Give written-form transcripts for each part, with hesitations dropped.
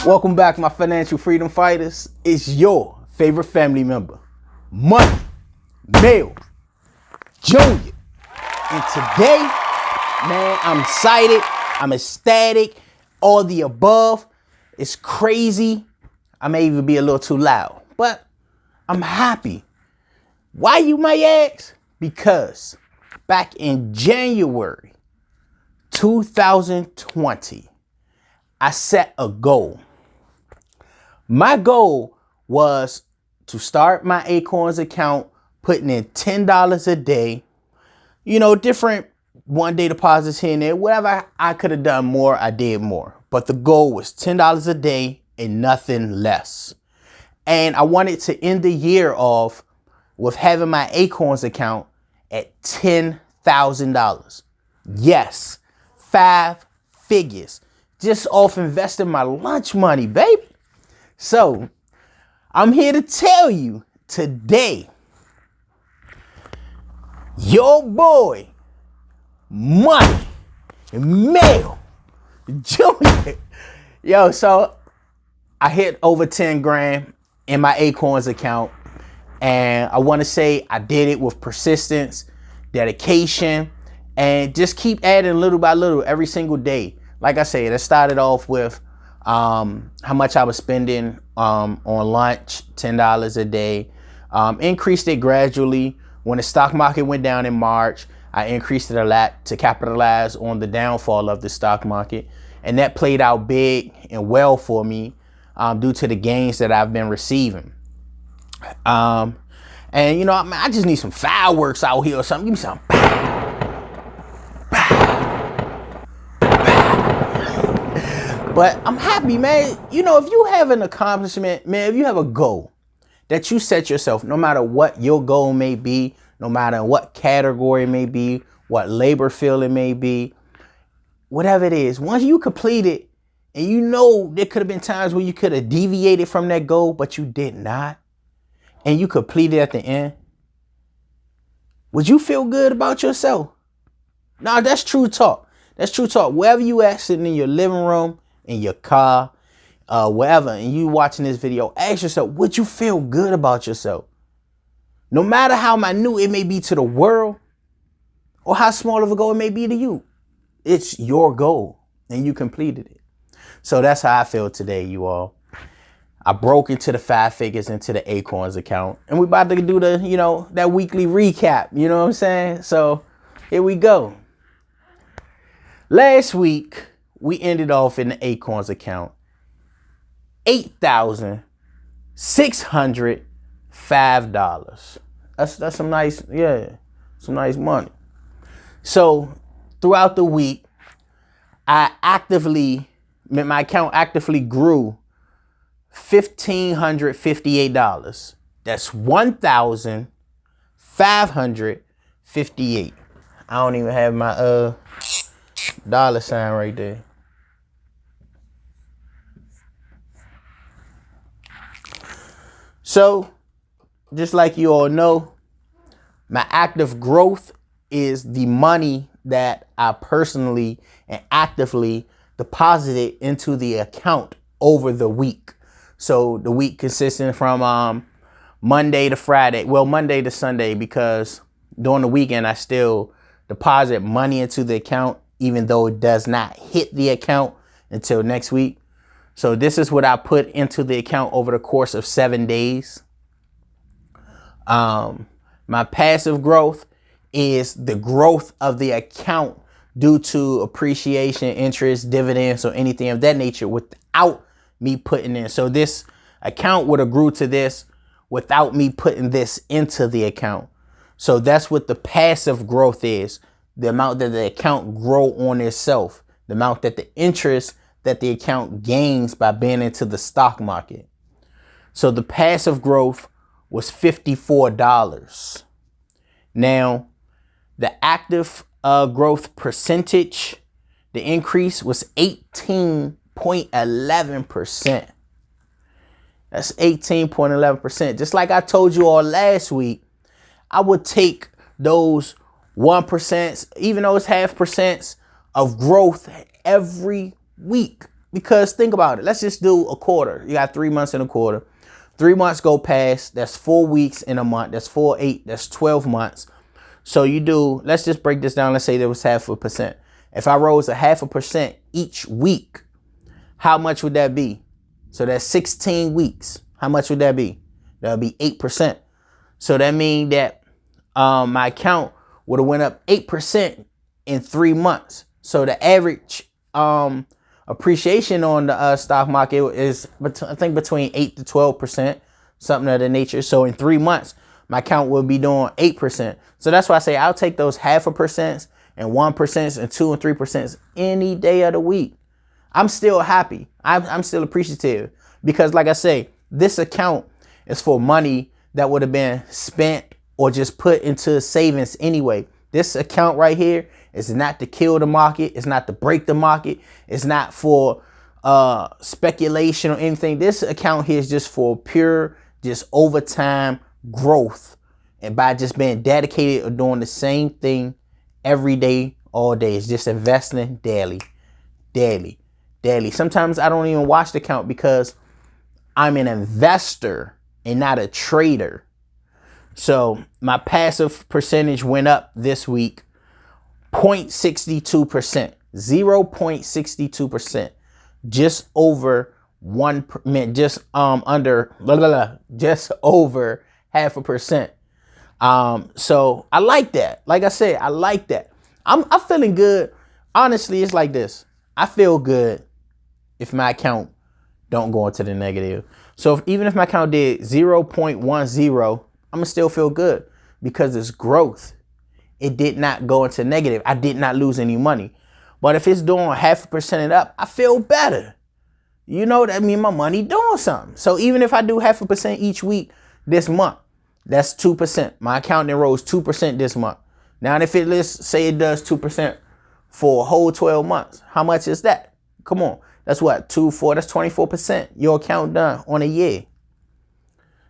Welcome back, my financial freedom fighters. It's your favorite family member, Money Mail Junior. And today, man, I'm excited. I'm ecstatic. All the above. It's crazy. I may even be a little too loud, but I'm happy. Why, you might ask? Because back in January 2020, I set a goal. My goal was to start my Acorns account, putting in $10 a day, different one-day deposits here and there. Whatever I could have done more, I did more. But the goal was $10 a day and nothing less. And I wanted to end the year off with having my Acorns account at $10,000. Yes, 5 figures. Just off investing my lunch money, baby. So, I'm here to tell you today, your boy, Money Mail Junior. Yo, so I hit over 10 grand in my Acorns account. And I want to say I did it with persistence, dedication, and just keep adding little by little every single day. Like I said, it started off with how much I was spending on lunch, $10 a day. Increased it gradually. When the stock market went down in March, I increased it a lot to capitalize on the downfall of the stock market. And that played out big and well for me due to the gains that I've been receiving. And I just need some fireworks out here or something. Give me some. But I'm happy, man. If you have an accomplishment, man, if you have a goal that you set yourself, no matter what your goal may be, no matter what category it may be, what labor field it may be, whatever it is, once you complete it, and there could have been times where you could have deviated from that goal, but you did not, and you completed at the end, would you feel good about yourself? No, that's true talk. That's true talk. Wherever you at, sitting in your living room, in your car, wherever, and you watching this video, ask yourself, would you feel good about yourself? No matter how minute it may be to the world, or how small of a goal it may be to you, it's your goal, and you completed it. So that's how I feel today, you all. I broke into the 5 figures into the Acorns account, and we're about to do the, that weekly recap. You know what I'm saying? So here we go. Last week, we ended off in the Acorns account, $8,605. That's some nice, some nice money. So throughout the week, my account actively grew $1,558. That's $1,558. I don't even have my dollar sign right there. So, just like you all know, my active growth is the money that I personally and actively deposited into the account over the week. So the week consisting from Monday to Friday. Well, Monday to Sunday, because during the weekend I still deposit money into the account, even though it does not hit the account until next week. So this is what I put into the account over the course of 7 days. My passive growth is the growth of the account due to appreciation, interest, dividends, or anything of that nature without me putting in. So this account would have grew to this without me putting this into the account. So that's what the passive growth is. The amount that the account grow on itself, the amount that the interest that the account gains by being into the stock market. So the passive growth was $54. Now, the active growth percentage, the increase was 18.11%. That's 18.11%. Just like I told you all last week, I would take those 1%, even though it's 0.5% of growth every week. because think about it. Let's just do a quarter. You got 3 months in a quarter. 3 months go past. That's 4 weeks in a month. That's 4, 8. That's 12 months. So you do, let's just break this down. Let's say there was 0.5%. If I rose 0.5% each week, how much would that be? So that's 16 weeks. How much would that be? That would be 8%. So that means that my account would have went up 8% in 3 months. So the average appreciation on the stock market is, I think, between 8 to 12%, something of that nature. So in 3 months, my account will be doing 8%. So that's why I say I'll take those 0.5% and 1% and 2 and 3% any day of the week. I'm still happy. I'm still appreciative because, like I say, this account is for money that would have been spent or just put into savings anyway. This account right here is not to kill the market. It's not to break the market. It's not for speculation or anything. This account here is just for pure, just overtime growth. And by just being dedicated or doing the same thing every day, all day, it's just investing daily. Sometimes I don't even watch the account because I'm an investor and not a trader. So my passive percentage went up this week 0.62%, 0.62%, just over 1%, just under, just over 0.5%. So I like that. Like I said, I like that. I'm feeling good. Honestly, it's like this. I feel good if my account don't go into the negative. So even if my account did 0.10, I'm gonna still feel good because it's growth. It did not go into negative. I did not lose any money. But if it's doing 0.5% and up, I feel better. You know, that means my money doing something. So even if I do 0.5% each week this month, that's 2%. My account then rose 2% this month. Now, if it, let's say it does 2% for a whole 12 months, how much is that? Come on. That's what? 2, 4, that's 24%. Your account done on a year.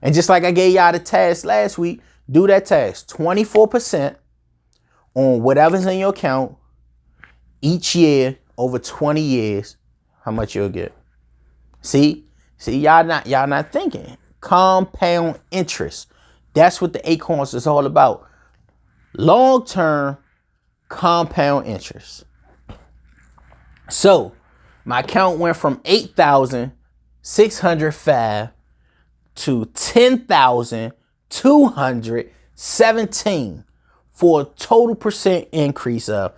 And just like I gave y'all the task last week, do that task. 24% on whatever's in your account each year over 20 years, how much you'll get. See, y'all not thinking. Compound interest. That's what the Acorns is all about. Long-term compound interest. So my account went from 8,605 to 10,217 for a total percent increase of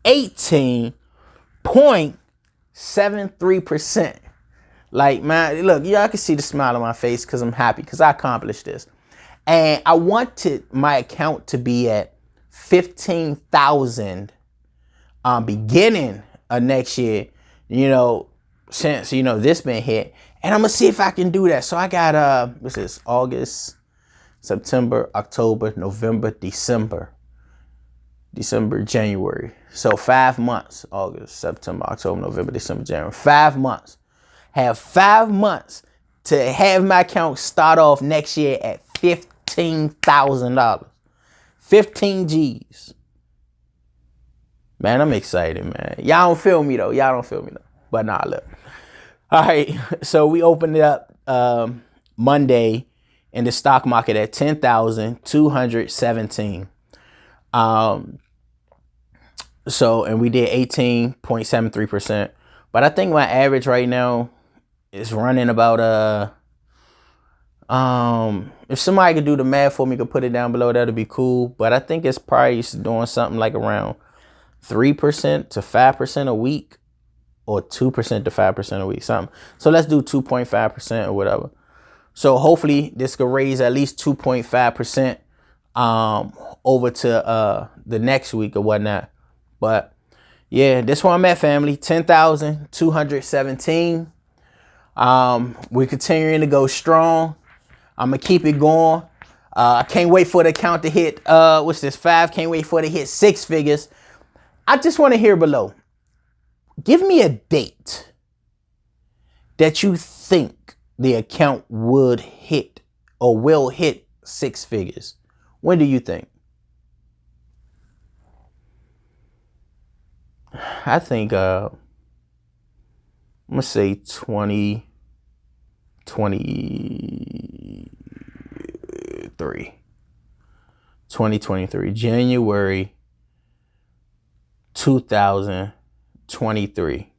18.73%. Like, man, look, y'all can see the smile on my face because I'm happy because I accomplished this. And I wanted my account to be at 15,000 beginning of next year, you know, since, you know, this been hit. And I'm going to see if I can do that. So I got, what's this, August, September, October, November, December, January. So 5 months, August, September, October, November, December, January. 5 months. Have 5 months to have my account start off next year at $15,000. 15 G's. Man, I'm excited, man. Y'all don't feel me though. But nah, look. All right, so we opened it up Monday in the stock market at 10,217. So, and we did 18.73%. But I think my average right now is running about if somebody could do the math for me, could put it down below, that'd be cool. But I think it's probably doing something like around 3% to 5% a week, or 2% to 5% a week, something. So let's do 2.5% or whatever. So hopefully this could raise at least 2.5% over to the next week or whatnot. But yeah, this one I'm at, family. 10,217. We're continuing to go strong. I'm gonna keep it going. I can't wait for the account to hit what's this, 5. Can't wait for it to hit 6 figures. I just want to hear below. Give me a date that you think the account would hit or will hit 6 figures. When do you think? I think I'm going to say 2023, January 2023.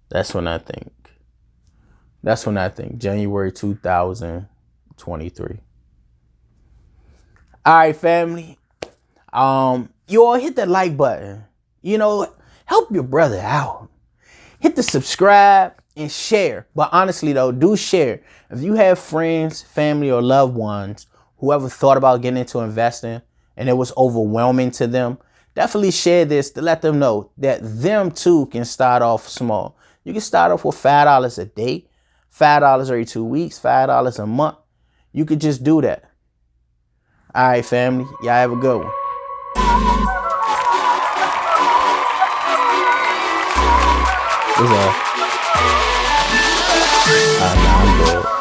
That's when I think. January 2023. All right, family. You all hit that like button. Help your brother out. Hit the subscribe and share. But honestly, though, do share. If you have friends, family, or loved ones who ever thought about getting into investing and it was overwhelming to them, definitely share this to let them know that them too can start off small. You can start off with $5 a day, $5 every 2 weeks, $5 a month. You could just do that. All right, family. Y'all have a good one. What's up? Nah, I'm good.